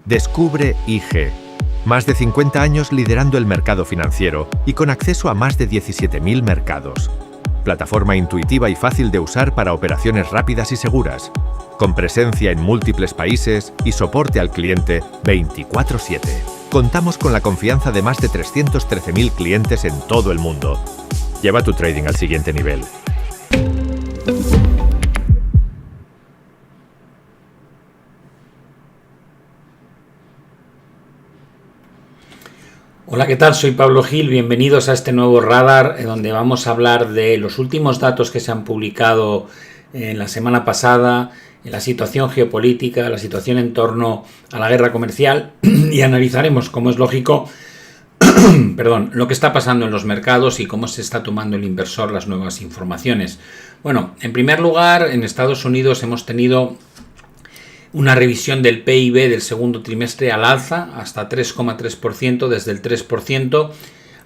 Descubre IG. Más de 50 años liderando el mercado financiero y con acceso a más de 17.000 mercados. Plataforma intuitiva y fácil de usar para operaciones rápidas y seguras. Con presencia en múltiples países y soporte al cliente 24/7. Contamos con la confianza de más de 313.000 clientes en todo el mundo. Lleva tu trading al siguiente nivel. Hola, ¿qué tal? Soy Pablo Gil, bienvenidos a este nuevo radar donde vamos a hablar de los últimos datos que se han publicado en la semana pasada, en la situación geopolítica, la situación en torno a la guerra comercial y analizaremos, como es lógico, lo que está pasando en los mercados y cómo se está tomando el inversor las nuevas informaciones. Bueno, en primer lugar, en Estados Unidos hemos tenido una revisión del PIB del segundo trimestre al alza hasta 3,3% desde el 3%,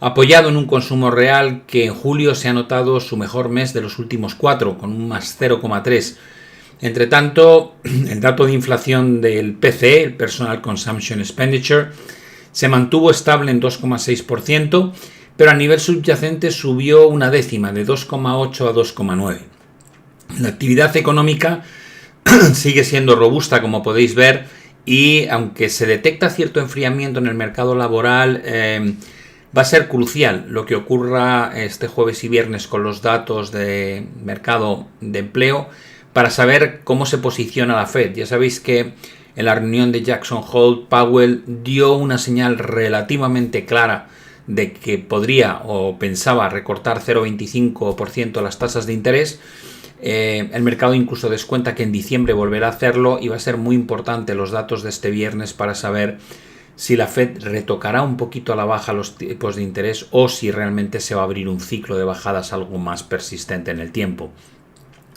apoyado en un consumo real que en julio se ha notado su mejor mes de los últimos 4, con un más 0,3%. Entre tanto, el dato de inflación del PCE, el Personal Consumption Expenditure, se mantuvo estable en 2,6%, pero a nivel subyacente subió una décima, de 2,8 a 2,9. La actividad económica sigue siendo robusta, como podéis ver, y aunque se detecta cierto enfriamiento en el mercado laboral, va a ser crucial lo que ocurra este jueves y viernes con los datos de mercado de empleo para saber cómo se posiciona la Fed. Ya sabéis que en la reunión de Jackson Hole, Powell dio una señal relativamente clara de que podría o pensaba recortar 0,25% las tasas de interés. El mercado incluso descuenta que en diciembre volverá a hacerlo y va a ser muy importante los datos de este viernes para saber si la Fed retocará un poquito a la baja los tipos de interés o si realmente se va a abrir un ciclo de bajadas algo más persistente en el tiempo.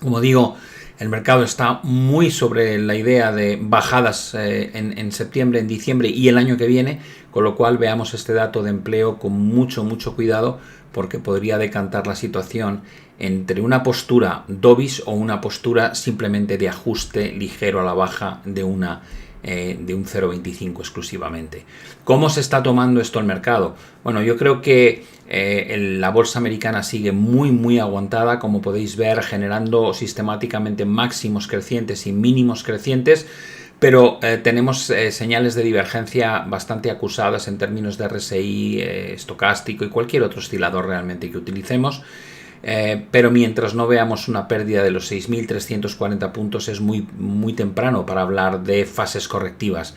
Como digo, el mercado está muy sobre la idea de bajadas en septiembre, en diciembre y el año que viene, con lo cual veamos este dato de empleo con mucho cuidado porque podría decantar la situación entre una postura dovish o una postura simplemente de ajuste ligero a la baja de un 0,25 exclusivamente. ¿Cómo se está tomando esto el mercado? Bueno, yo creo que la bolsa americana sigue muy aguantada, como podéis ver, generando sistemáticamente máximos crecientes y mínimos crecientes, pero tenemos señales de divergencia bastante acusadas en términos de RSI, estocástico y cualquier otro oscilador realmente que utilicemos. Pero mientras no veamos una pérdida de los 6.340 puntos es muy temprano para hablar de fases correctivas.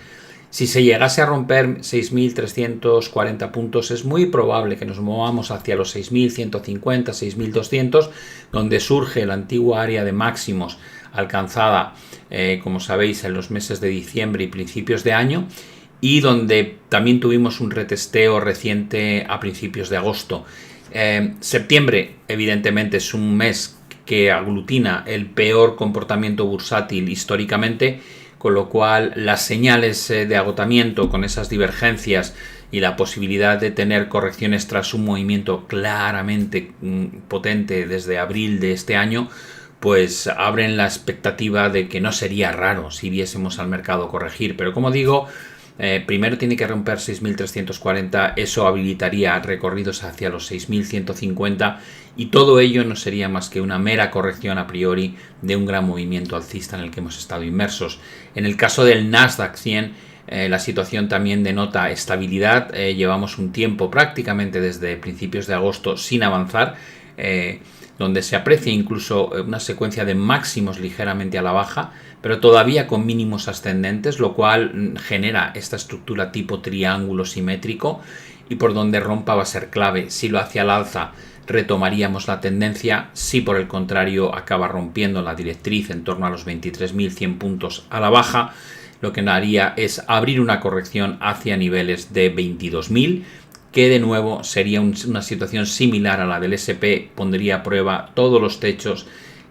Si se llegase a romper 6.340 puntos es muy probable que nos movamos hacia los 6.150, 6.200, donde surge la antigua área de máximos alcanzada, como sabéis, en los meses de diciembre y principios de año, y donde también tuvimos un retesteo reciente a principios de agosto. Septiembre evidentemente es un mes que aglutina el peor comportamiento bursátil históricamente, con lo cual las señales de agotamiento con esas divergencias y la posibilidad de tener correcciones tras un movimiento claramente potente desde abril de este año, pues abren la expectativa de que no sería raro si viésemos al mercado corregir, pero como digo, primero tiene que romper 6.340, eso habilitaría recorridos hacia los 6.150 y todo ello no sería más que una mera corrección a priori de un gran movimiento alcista en el que hemos estado inmersos. En el caso del Nasdaq 100, la situación también denota estabilidad. Llevamos un tiempo prácticamente desde principios de agosto sin avanzar, donde se aprecia incluso una secuencia de máximos ligeramente a la baja, pero todavía con mínimos ascendentes, lo cual genera esta estructura tipo triángulo simétrico y por donde rompa va a ser clave. Si lo hace al alza retomaríamos la tendencia, si por el contrario acaba rompiendo la directriz en torno a los 23.100 puntos a la baja, lo que haría es abrir una corrección hacia niveles de 22.000, que de nuevo sería una situación similar a la del SP, pondría a prueba todos los techos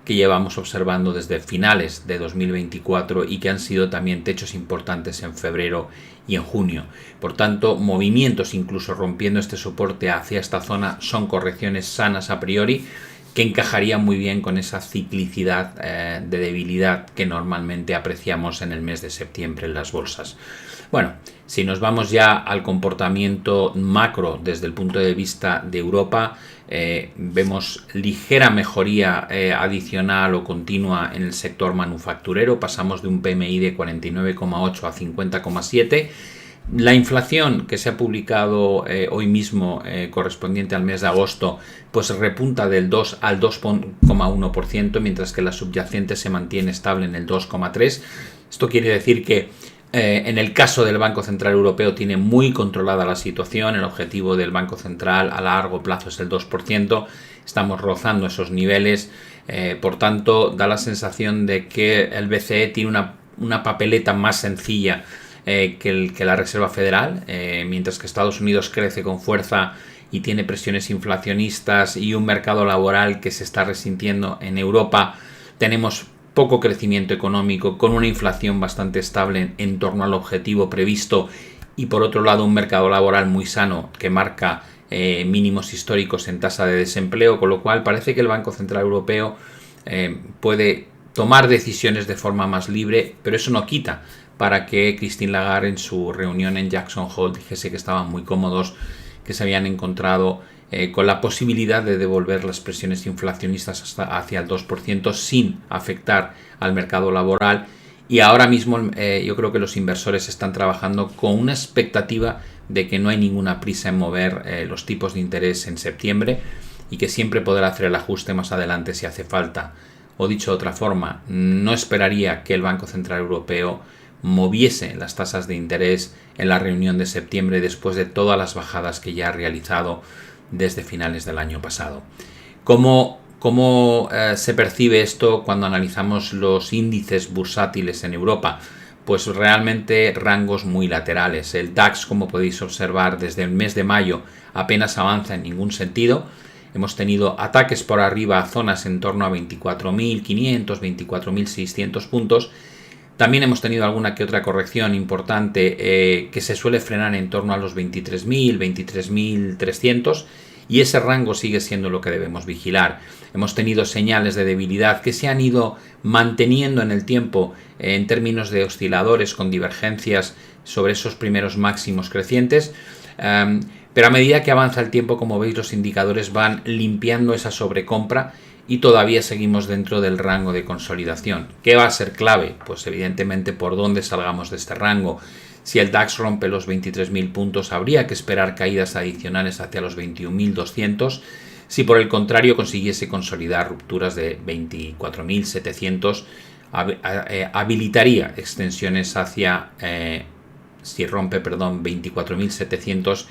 que llevamos observando desde finales de 2024 y que han sido también techos importantes en febrero y en junio. Por tanto, movimientos incluso rompiendo este soporte hacia esta zona son correcciones sanas a priori que encajaría muy bien con esa ciclicidad de debilidad que normalmente apreciamos en el mes de septiembre en las bolsas. Bueno, si nos vamos ya al comportamiento macro desde el punto de vista de Europa, vemos ligera mejoría adicional o continua en el sector manufacturero. Pasamos de un PMI de 49,8 a 50,7. La inflación que se ha publicado hoy mismo, correspondiente al mes de agosto, pues repunta del 2 al 2,1%, mientras que la subyacente se mantiene estable en el 2,3%. Esto quiere decir que en el caso del Banco Central Europeo tiene muy controlada la situación. El objetivo del Banco Central a largo plazo es el 2%. Estamos rozando esos niveles. Por tanto, da la sensación de que el BCE tiene una papeleta más sencilla que la Reserva Federal, mientras que Estados Unidos crece con fuerza y tiene presiones inflacionistas y un mercado laboral que se está resintiendo. En Europa tenemos poco crecimiento económico, con una inflación bastante estable en torno al objetivo previsto, y por otro lado un mercado laboral muy sano que marca mínimos históricos en tasa de desempleo, con lo cual parece que el Banco Central Europeo puede tomar decisiones de forma más libre, pero eso no quita para que Christine Lagarde en su reunión en Jackson Hole dijese que estaban muy cómodos, que se habían encontrado con la posibilidad de devolver las presiones inflacionistas hacia el 2% sin afectar al mercado laboral. Y ahora mismo yo creo que los inversores están trabajando con una expectativa de que no hay ninguna prisa en mover los tipos de interés en septiembre, y que siempre podrá hacer el ajuste más adelante si hace falta. O dicho de otra forma, no esperaría que el Banco Central Europeo moviese las tasas de interés en la reunión de septiembre después de todas las bajadas que ya ha realizado desde finales del año pasado. ¿Cómo se percibe esto cuando analizamos los índices bursátiles en Europa? Pues realmente rangos muy laterales. El DAX, como podéis observar, desde el mes de mayo apenas avanza en ningún sentido. Hemos tenido ataques por arriba a zonas en torno a 24.500, 24.600 puntos. También hemos tenido alguna que otra corrección importante que se suele frenar en torno a los 23.000, 23.300, y ese rango sigue siendo lo que debemos vigilar. Hemos tenido señales de debilidad que se han ido manteniendo en el tiempo en términos de osciladores con divergencias sobre esos primeros máximos crecientes, pero a medida que avanza el tiempo, como veis, los indicadores van limpiando esa sobrecompra y todavía seguimos dentro del rango de consolidación. ¿Qué va a ser clave? Pues evidentemente por dónde salgamos de este rango. Si el DAX rompe los 23.000 puntos, habría que esperar caídas adicionales hacia los 21.200. Si por el contrario consiguiese consolidar rupturas de 24.700, habilitaría extensiones hacia, si rompe, 24.700,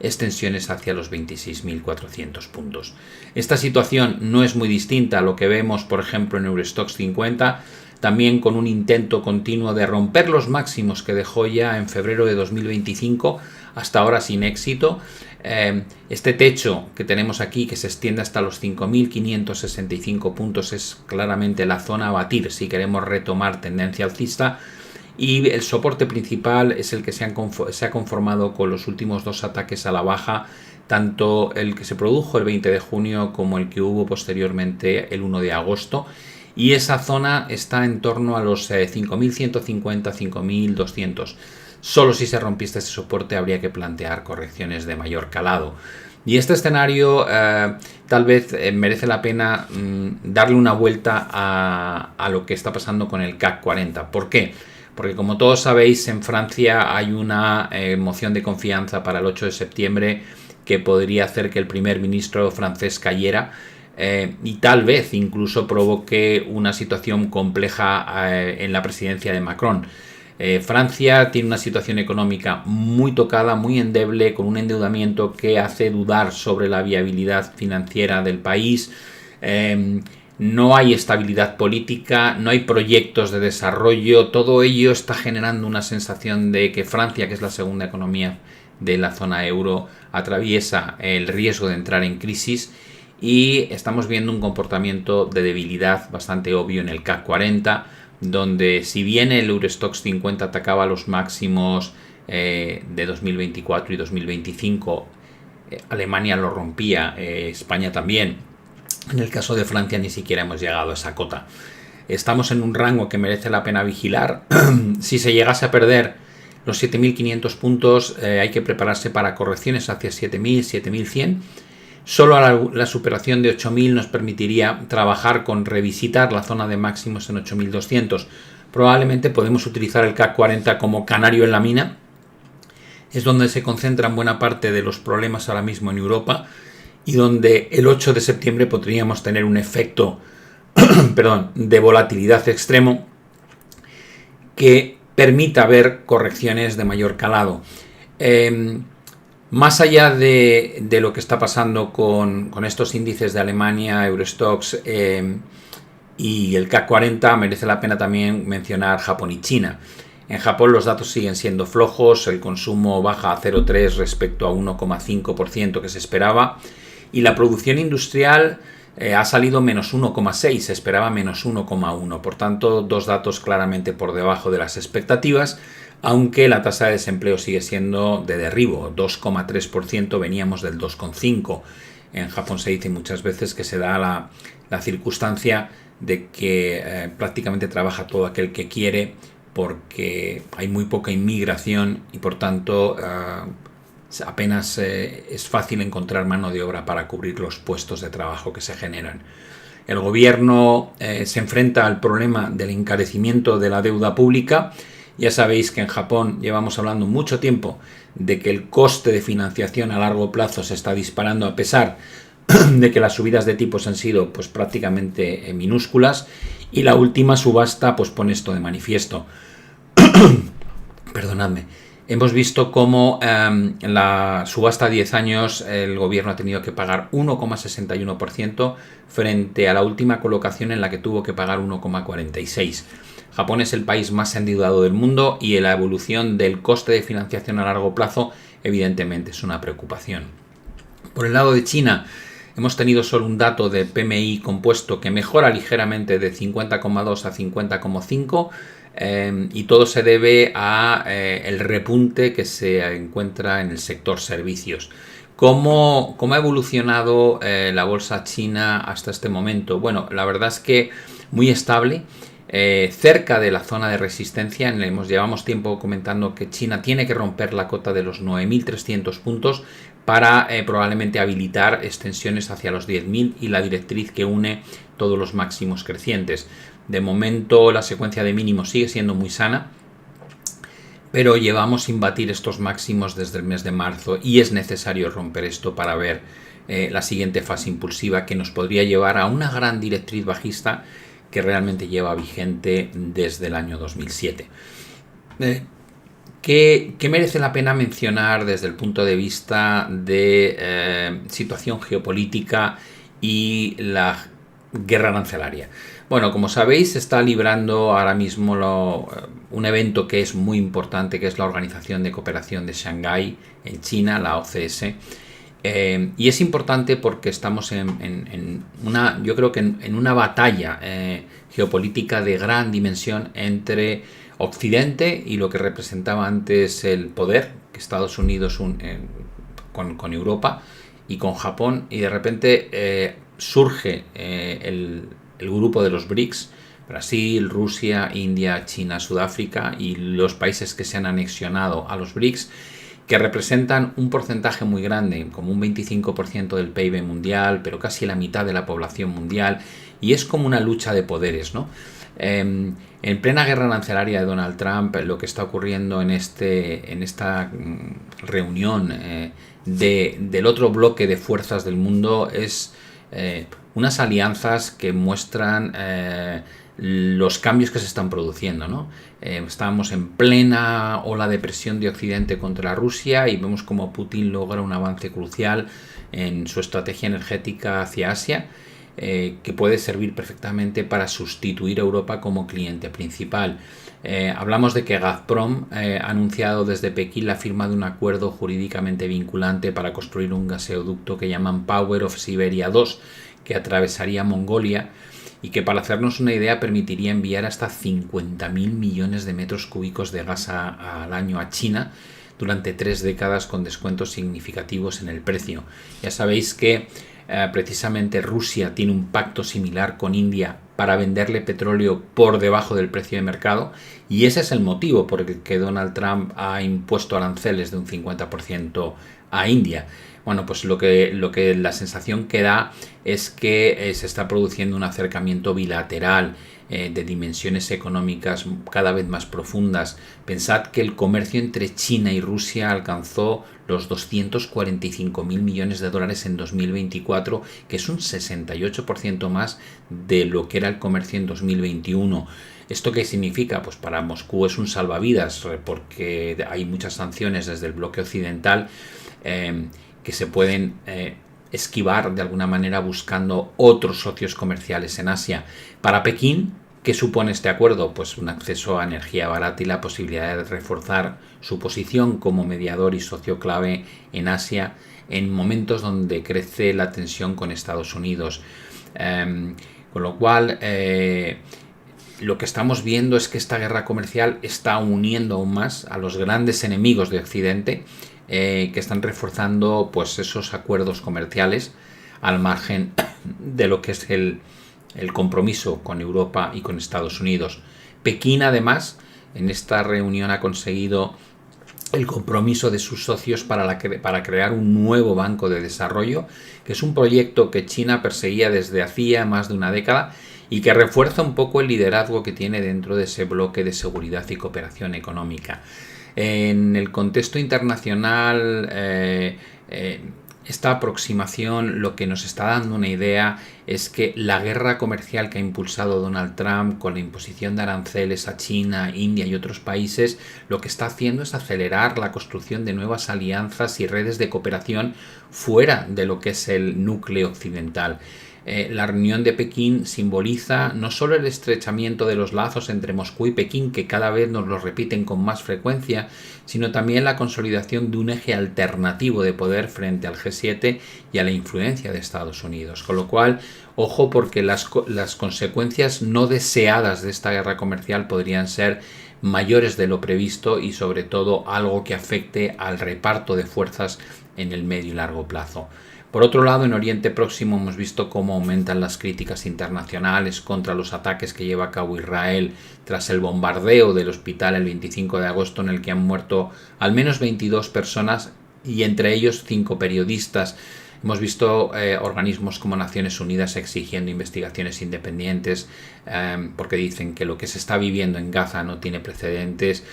extensiones hacia los 26.400 puntos. Esta situación no es muy distinta a lo que vemos, por ejemplo, en Eurostoxx 50, también con un intento continuo de romper los máximos que dejó ya en febrero de 2025, hasta ahora sin éxito. Este techo que tenemos aquí, que se extiende hasta los 5.565 puntos, es claramente la zona a batir si queremos retomar tendencia alcista. Y el soporte principal es el que se ha conformado con los últimos dos ataques a la baja, tanto el que se produjo el 20 de junio como el que hubo posteriormente el 1 de agosto. Y esa zona está en torno a los 5.150, 5.200. Solo si se rompiese ese soporte habría que plantear correcciones de mayor calado. Y este escenario tal vez merece la pena darle una vuelta a lo que está pasando con el CAC 40. ¿Por qué? Porque como todos sabéis, en Francia hay una moción de confianza para el 8 de septiembre que podría hacer que el primer ministro francés cayera y tal vez incluso provoque una situación compleja en la presidencia de Macron. Francia tiene una situación económica muy tocada, muy endeble, con un endeudamiento que hace dudar sobre la viabilidad financiera del país. No hay estabilidad política, no hay proyectos de desarrollo. Todo ello está generando una sensación de que Francia, que es la segunda economía de la zona euro, atraviesa el riesgo de entrar en crisis, y estamos viendo un comportamiento de debilidad bastante obvio en el CAC 40, donde si bien el Eurostoxx 50 atacaba los máximos de 2024 y 2025, Alemania lo rompía, España también, En el caso de Francia ni siquiera hemos llegado a esa cota. Estamos en un rango que merece la pena vigilar. Si se llegase a perder los 7.500 puntos, hay que prepararse para correcciones hacia 7.000, 7.100. Solo la superación de 8.000 nos permitiría trabajar con revisitar la zona de máximos en 8.200. Probablemente podemos utilizar el CAC 40 como canario en la mina. Es donde se concentran buena parte de los problemas ahora mismo en Europa y donde el 8 de septiembre podríamos tener un efecto de volatilidad extremo que permita ver correcciones de mayor calado. Más allá de lo que está pasando con estos índices de Alemania, Eurostoxx y el CAC 40, merece la pena también mencionar Japón y China. En Japón los datos siguen siendo flojos, el consumo baja a 0,3 respecto a 1,5% que se esperaba y la producción industrial ha salido menos 1,6, se esperaba menos 1,1. Por tanto, dos datos claramente por debajo de las expectativas, aunque la tasa de desempleo sigue siendo de derribo, 2,3%, veníamos del 2,5%. En Japón se dice muchas veces que se da la circunstancia de que prácticamente trabaja todo aquel que quiere porque hay muy poca inmigración y por tanto apenas es fácil encontrar mano de obra para cubrir los puestos de trabajo que se generan. El gobierno se enfrenta al problema del encarecimiento de la deuda pública. Ya sabéis que en Japón llevamos hablando mucho tiempo de que el coste de financiación a largo plazo se está disparando a pesar de que las subidas de tipos han sido pues prácticamente minúsculas y la última subasta pues pone esto de manifiesto. Perdonadme. Hemos visto cómo en la subasta a 10 años el gobierno ha tenido que pagar 1,61% frente a la última colocación en la que tuvo que pagar 1,46%. Japón es el país más endeudado del mundo y la evolución del coste de financiación a largo plazo evidentemente es una preocupación. Por el lado de China hemos tenido solo un dato de PMI compuesto que mejora ligeramente de 50,2 a 50,5 y todo se debe a el repunte que se encuentra en el sector servicios. ¿Cómo ha evolucionado la bolsa china hasta este momento? Bueno, la verdad es que muy estable. Cerca de la zona de resistencia, llevamos tiempo comentando que China tiene que romper la cota de los 9.300 puntos para probablemente habilitar extensiones hacia los 10.000 y la directriz que une todos los máximos crecientes. De momento la secuencia de mínimos sigue siendo muy sana, pero llevamos sin batir estos máximos desde el mes de marzo y es necesario romper esto para ver la siguiente fase impulsiva que nos podría llevar a una gran directriz bajista que realmente lleva vigente desde el año 2007. ¿Qué merece la pena mencionar desde el punto de vista de situación geopolítica y la guerra arancelaria? Bueno, como sabéis, se está librando ahora mismo un evento que es muy importante, que es la Organización de Cooperación de Shanghái en China, la OCS. Y es importante porque estamos yo creo que en una batalla geopolítica de gran dimensión entre Occidente y lo que representaba antes el poder, que Estados Unidos con Europa y con Japón, y de repente surge el grupo de los BRICS, Brasil, Rusia, India, China, Sudáfrica y los países que se han anexionado a los BRICS, que representan un porcentaje muy grande, como un 25% del PIB mundial, pero casi la mitad de la población mundial, y es como una lucha de poderes, ¿no? En plena guerra arancelaria de Donald Trump, lo que está ocurriendo en esta reunión del otro bloque de fuerzas del mundo es unas alianzas que muestran los cambios que se están produciendo, ¿no? Estábamos en plena ola de presión de Occidente contra Rusia y vemos cómo Putin logra un avance crucial en su estrategia energética hacia Asia, que puede servir perfectamente para sustituir a Europa como cliente principal. Hablamos de que Gazprom ha anunciado desde Pekín la firma de un acuerdo jurídicamente vinculante para construir un gaseoducto que llaman Power of Siberia 2, que atravesaría Mongolia y que, para hacernos una idea, permitiría enviar hasta 50.000 millones de metros cúbicos de gas al año a China, durante 3 décadas con descuentos significativos en el precio. Ya sabéis que precisamente Rusia tiene un pacto similar con India para venderle petróleo por debajo del precio de mercado, y ese es el motivo por el que Donald Trump ha impuesto aranceles de un 50% a India. Bueno, pues lo que la sensación que da es que se está produciendo un acercamiento bilateral de dimensiones económicas cada vez más profundas. Pensad que el comercio entre China y Rusia alcanzó los 245.000 millones de dólares en 2024, que es un 68% más de lo que era el comercio en 2021. ¿Esto qué significa? Pues para Moscú es un salvavidas, porque hay muchas sanciones desde el bloque occidental que se pueden esquivar de alguna manera buscando otros socios comerciales en Asia. Para Pekín, ¿qué supone este acuerdo? Pues un acceso a energía barata y la posibilidad de reforzar su posición como mediador y socio clave en Asia en momentos donde crece la tensión con Estados Unidos. Con lo cual, lo que estamos viendo es que esta guerra comercial está uniendo aún más a los grandes enemigos de Occidente, que están reforzando pues esos acuerdos comerciales al margen de lo que es el compromiso con Europa y con Estados Unidos. Pekín, además, en esta reunión ha conseguido el compromiso de sus socios para crear un nuevo banco de desarrollo, que es un proyecto que China perseguía desde hacía más de una década y que refuerza un poco el liderazgo que tiene dentro de ese bloque de seguridad y cooperación económica. En el contexto internacional, esta aproximación lo que nos está dando una idea es que la guerra comercial que ha impulsado Donald Trump con la imposición de aranceles a China, India y otros países, lo que está haciendo es acelerar la construcción de nuevas alianzas y redes de cooperación fuera de lo que es el núcleo occidental. La reunión de Pekín simboliza no solo el estrechamiento de los lazos entre Moscú y Pekín, que cada vez nos lo repiten con más frecuencia, sino también la consolidación de un eje alternativo de poder frente al G7 y a la influencia de Estados Unidos. Con lo cual, ojo, porque las consecuencias no deseadas de esta guerra comercial podrían ser mayores de lo previsto y sobre todo algo que afecte al reparto de fuerzas en el medio y largo plazo. Por otro lado, en Oriente Próximo hemos visto cómo aumentan las críticas internacionales contra los ataques que lleva a cabo Israel tras el bombardeo del hospital el 25 de agosto, en el que han muerto al menos 22 personas y entre ellos 5 periodistas. Hemos visto organismos como Naciones Unidas exigiendo investigaciones independientes porque dicen que lo que se está viviendo en Gaza no tiene precedentes.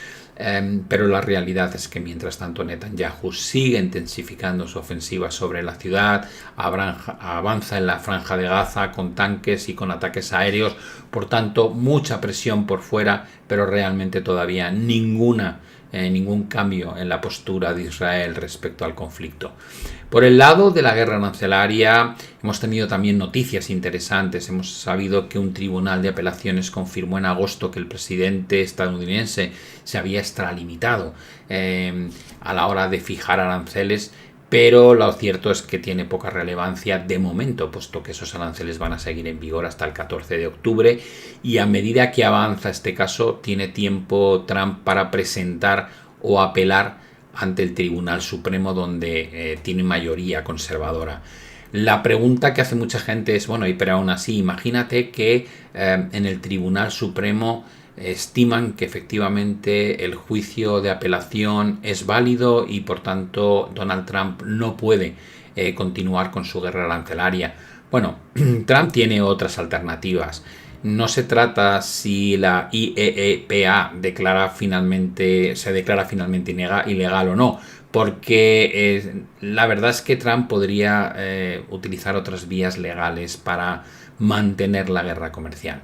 Pero la realidad es que mientras tanto Netanyahu sigue intensificando su ofensiva sobre la ciudad, avanza en la franja de Gaza con tanques y con ataques aéreos, por tanto mucha presión por fuera, pero realmente todavía ningún cambio en la postura de Israel respecto al conflicto. Por el lado de la guerra arancelaria hemos tenido también noticias interesantes. Hemos sabido que un tribunal de apelaciones confirmó en agosto que el presidente estadounidense se había extralimitado a la hora de fijar aranceles, pero lo cierto es que tiene poca relevancia de momento, puesto que esos aranceles van a seguir en vigor hasta el 14 de octubre y a medida que avanza este caso tiene tiempo Trump para presentar o apelar ante el Tribunal Supremo, donde tiene mayoría conservadora. La pregunta que hace mucha gente es, bueno, pero aún así, imagínate que en el Tribunal Supremo estiman que efectivamente el juicio de apelación es válido y por tanto Donald Trump no puede continuar con su guerra arancelaria. Bueno, Trump tiene otras alternativas. No se trata si la IEEPA se declara finalmente ilegal o no, porque la verdad es que Trump podría utilizar otras vías legales para mantener la guerra comercial.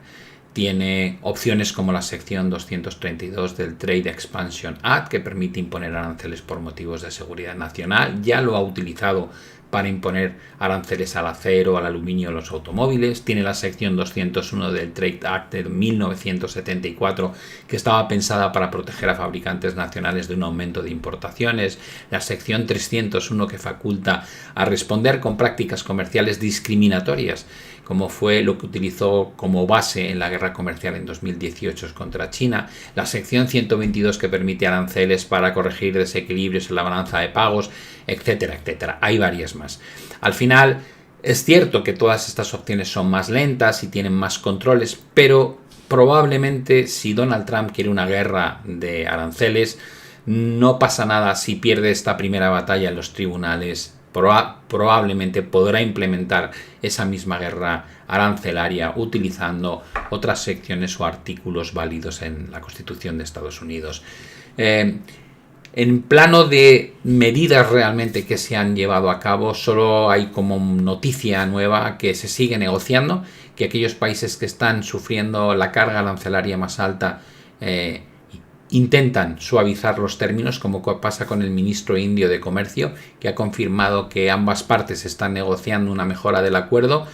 Tiene opciones como la sección 232 del Trade Expansion Act, que permite imponer aranceles por motivos de seguridad nacional. Ya lo ha utilizado para imponer aranceles al acero, al aluminio, a los automóviles. Tiene la sección 201 del Trade Act de 1974, que estaba pensada para proteger a fabricantes nacionales de un aumento de importaciones. La sección 301, que faculta a responder con prácticas comerciales discriminatorias, como fue lo que utilizó como base en la guerra comercial en 2018 contra China. La sección 122, que permite aranceles para corregir desequilibrios en la balanza de pagos, etcétera, etcétera. Hay varias más. Al final, es cierto que todas estas opciones son más lentas y tienen más controles, pero probablemente si Donald Trump quiere una guerra de aranceles, no pasa nada si pierde esta primera batalla en los tribunales. Probablemente podrá implementar esa misma guerra arancelaria utilizando otras secciones o artículos válidos en la Constitución de Estados Unidos. En plano de medidas realmente que se han llevado a cabo, solo hay como noticia nueva que se sigue negociando, que aquellos países que están sufriendo la carga arancelaria más alta intentan suavizar los términos, como pasa con el ministro indio de Comercio, que ha confirmado que ambas partes están negociando una mejora del acuerdo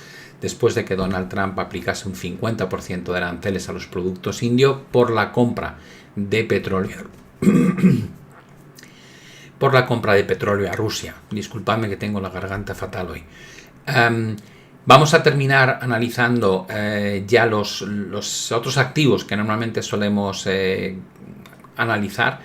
después de que Donald Trump aplicase un 50% de aranceles a los productos indios por la compra de petróleo. Por la compra de petróleo a Rusia. Disculpadme que tengo la garganta fatal hoy. Vamos a terminar analizando ya los otros activos que normalmente solemos analizar.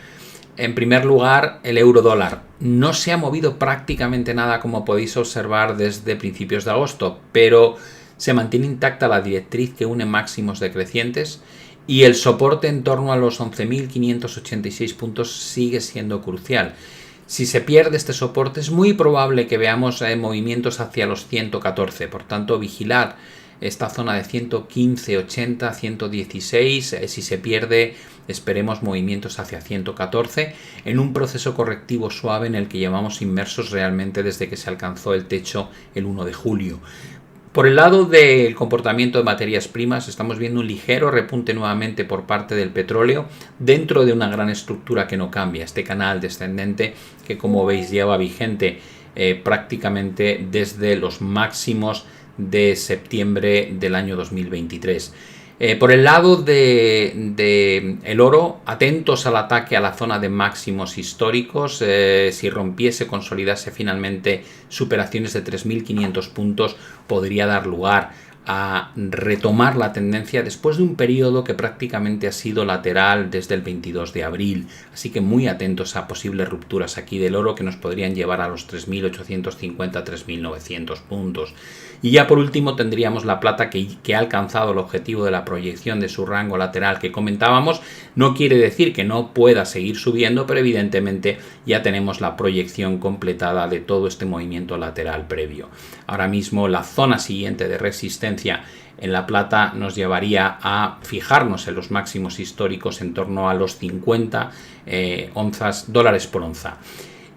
En primer lugar, el euro dólar. No se ha movido prácticamente nada, como podéis observar, desde principios de agosto, pero se mantiene intacta la directriz que une máximos decrecientes y el soporte en torno a los 11.586 puntos sigue siendo crucial. Si se pierde este soporte, es muy probable que veamos movimientos hacia los 114, por tanto vigilar esta zona de 115, 80, 116, si se pierde esperemos movimientos hacia 114 en un proceso correctivo suave en el que llevamos inmersos realmente desde que se alcanzó el techo el 1 de julio. Por el lado del comportamiento de materias primas, estamos viendo un ligero repunte nuevamente por parte del petróleo dentro de una gran estructura que no cambia, este canal descendente que, como veis, lleva vigente prácticamente desde los máximos de septiembre del año 2023. Por el lado de el oro, atentos al ataque a la zona de máximos históricos. Si rompiese, consolidase finalmente superaciones de 3.500 puntos, podría dar lugar a retomar la tendencia después de un periodo que prácticamente ha sido lateral desde el 22 de abril. Así que muy atentos a posibles rupturas aquí del oro que nos podrían llevar a los 3.850, 3.900 puntos. Y ya por último tendríamos la plata que ha alcanzado el objetivo de la proyección de su rango lateral que comentábamos. No quiere decir que no pueda seguir subiendo, pero evidentemente ya tenemos la proyección completada de todo este movimiento lateral previo. Ahora mismo la zona siguiente de resistencia en la plata nos llevaría a fijarnos en los máximos históricos en torno a los 50 dólares por onza.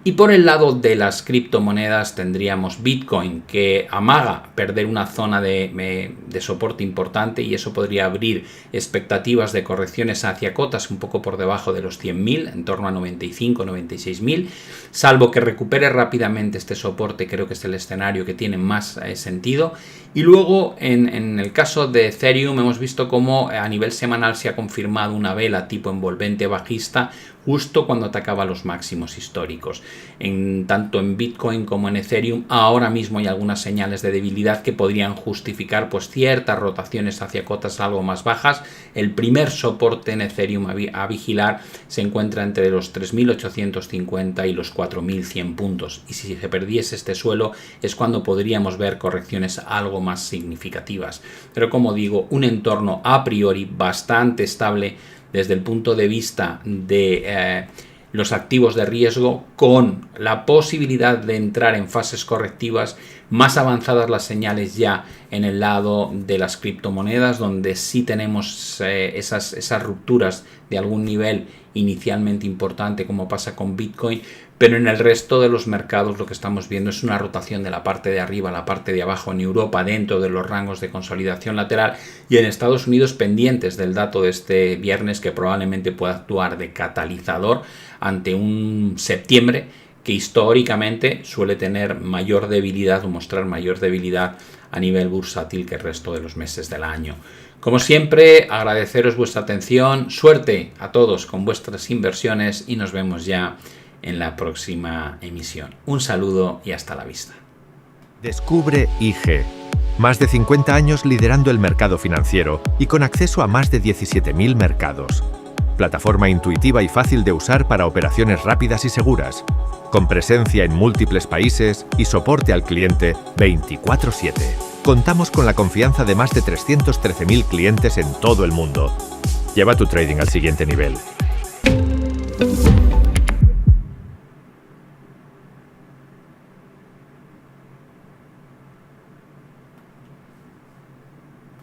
Y por el lado de las criptomonedas tendríamos Bitcoin, que amaga perder una zona de soporte importante, y eso podría abrir expectativas de correcciones hacia cotas un poco por debajo de los 100.000, en torno a 95, 96.000, salvo que recupere rápidamente este soporte. Creo que es el escenario que tiene más sentido. Y luego en el caso de Ethereum hemos visto cómo a nivel semanal se ha confirmado una vela tipo envolvente bajista justo cuando atacaba los máximos históricos. Tanto en Bitcoin como en Ethereum ahora mismo hay algunas señales de debilidad que podrían justificar pues ciertas rotaciones hacia cotas algo más bajas. El primer soporte en Ethereum a vigilar se encuentra entre los 3.850 y los 4.100 puntos, y si se perdiese este suelo es cuando podríamos ver correcciones algo más significativas. Pero como digo, un entorno a priori bastante estable desde el punto de vista de los activos de riesgo, con la posibilidad de entrar en fases correctivas más avanzadas las señales ya en el lado de las criptomonedas, donde sí tenemos esas rupturas de algún nivel inicialmente importante, como pasa con Bitcoin, pero en el resto de los mercados lo que estamos viendo es una rotación de la parte de arriba a la parte de abajo. En Europa dentro de los rangos de consolidación lateral, y en Estados Unidos pendientes del dato de este viernes que probablemente pueda actuar de catalizador ante un septiembre que históricamente suele tener mayor debilidad o mostrar mayor debilidad a nivel bursátil que el resto de los meses del año. Como siempre, agradeceros vuestra atención, suerte a todos con vuestras inversiones y nos vemos ya en la próxima emisión. Un saludo y hasta la vista. Descubre IG. Más de 50 años liderando el mercado financiero y con acceso a más de 17.000 mercados. Plataforma intuitiva y fácil de usar para operaciones rápidas y seguras. Con presencia en múltiples países y soporte al cliente 24/7. Contamos con la confianza de más de 313.000 clientes en todo el mundo. Lleva tu trading al siguiente nivel.